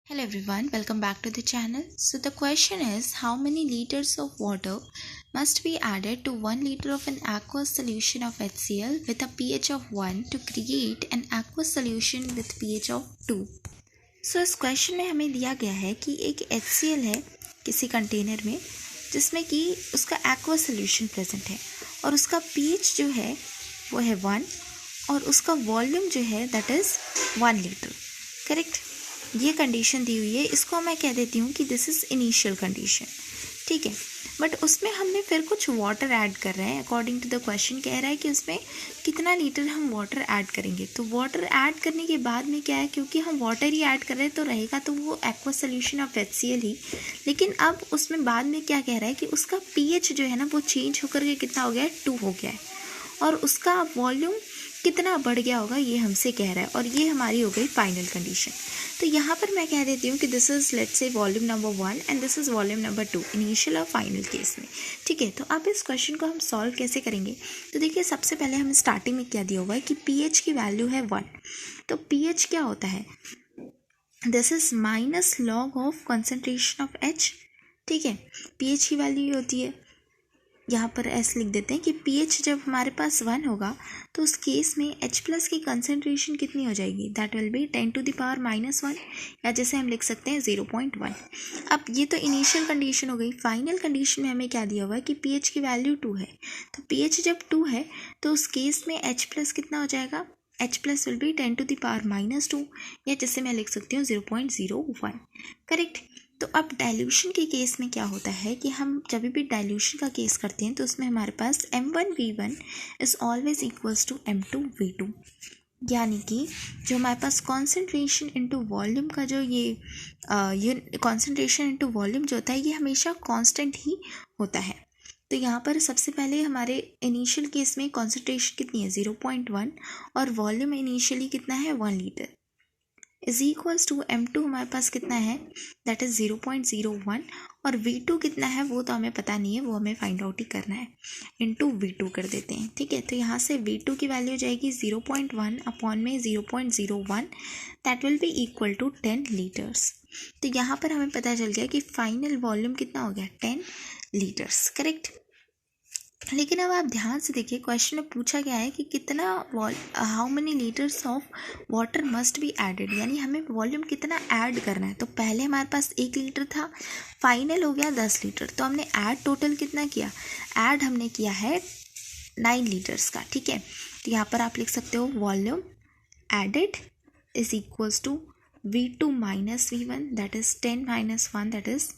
Hello everyone, welcome back to the channel. So the question is, how many liters of water must be added to 1 liter of an aqueous solution of HCl with a pH of 1 to create an aqueous solution with pH of 2? So इस question में हमें दिया गया है कि एक HCl है किसी कंटेनर में जिसमें कि उसका aqueous solution प्रेजेंट है और उसका pH जो है वो है 1 और उसका वॉल्यूम जो है दैट इज़ 1 लीटर. करेक्ट. ये कंडीशन दी हुई है. इसको मैं कह देती हूँ कि दिस इज़ इनिशियल कंडीशन. ठीक है. बट उसमें हमने फिर कुछ वाटर ऐड कर रहे हैं. अकॉर्डिंग टू द क्वेश्चन कह रहा है कि उसमें कितना लीटर हम वाटर ऐड करेंगे. तो वाटर ऐड करने के बाद में क्या है, क्योंकि हम वाटर ही ऐड कर रहे हैं तो रहेगा तो वो एक्वस सोल्यूशन ऑफ HCl ही. लेकिन अब उसमें बाद में क्या कह रहा है कि उसका pH जो है ना वो चेंज होकर के कितना हो गया है, 2 हो गया है. और उसका वॉल्यूम कितना बढ़ गया होगा ये हमसे कह रहा है. और ये हमारी हो गई फाइनल कंडीशन. तो यहाँ पर मैं कह देती हूँ कि this is let's say volume number 1 and this is volume number 2 initial और फाइनल केस में. ठीक है. तो अब इस क्वेश्चन को हम सॉल्व कैसे करेंगे. तो देखिए, सबसे पहले हम स्टार्टिंग में क्या दिया हुआ है कि pH की वैल्यू है 1. तो pH क्या होता है, this is minus log of concentration of H. ठीक है. pH की वैल्यू ये होती है, यहाँ पर ऐसे लिख देते हैं कि pH जब हमारे पास 1 होगा तो उस केस में H प्लस की कंसनट्रेशन कितनी हो जाएगी, दैट विल बी 10⁻⁻1 या जैसे हम लिख सकते हैं 0.1. अब ये तो इनिशियल कंडीशन हो गई. फाइनल कंडीशन में हमें क्या दिया हुआ है कि pH की वैल्यू 2 है. तो pH जब 2 है तो उस केस में H प्लस कितना हो जाएगा, H प्लस विल बी 10⁻⁻2 या जैसे मैं लिख सकती हूँ 0.01. करेक्ट. तो अब डाइल्यूशन के केस में क्या होता है कि हम जब भी डाइल्यूशन का केस करते हैं तो उसमें हमारे पास M1V1 is always equals to M2V2. यानी कि जो हमारे पास कॉन्सेंट्रेशन इनटू वॉल्यूम का जो ये कॉन्सेंट्रेशन इनटू वॉल्यूम जो होता है ये हमेशा कांस्टेंट ही होता है. तो यहाँ पर सबसे पहले हमारे इनिशियल केस में कॉन्सेंट्रेशन कितनी है 0.1 और वॉल्यूम इनिशियली कितना है 1 litre is equals to M2 हमारे पास कितना है, दैट इज़ 0.01 और V2 कितना है वो तो हमें पता नहीं है, वो हमें फाइंड आउट ही करना है. इनटू V2 कर देते हैं. ठीक है. तो यहाँ से V2 की वैल्यू हो जाएगी 0.1 अपॉन में 0.01 that will be equal to 10 litres. तो यहाँ पर हमें पता चल गया कि फाइनल वॉल्यूम कितना हो गया, 10 लीटर्स. करेक्ट. लेकिन अब आप ध्यान से देखिए, क्वेश्चन में पूछा गया है कि कितना how many litres of water must be added, यानी हमें वॉल्यूम कितना ऐड करना है. तो पहले हमारे पास 1 लीटर था, फाइनल हो गया 10 लीटर. तो हमने ऐड टोटल कितना किया, ऐड हमने किया है 9 लीटर्स का. ठीक है. तो यहाँ पर आप लिख सकते हो volume added is equals to V2 minus V1 that is 10 minus 1 that is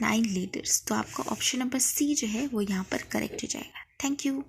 9 litres. तो आपका ऑप्शन नंबर सी जो है वो यहाँ पर करेक्ट हो जाएगा. Thank you.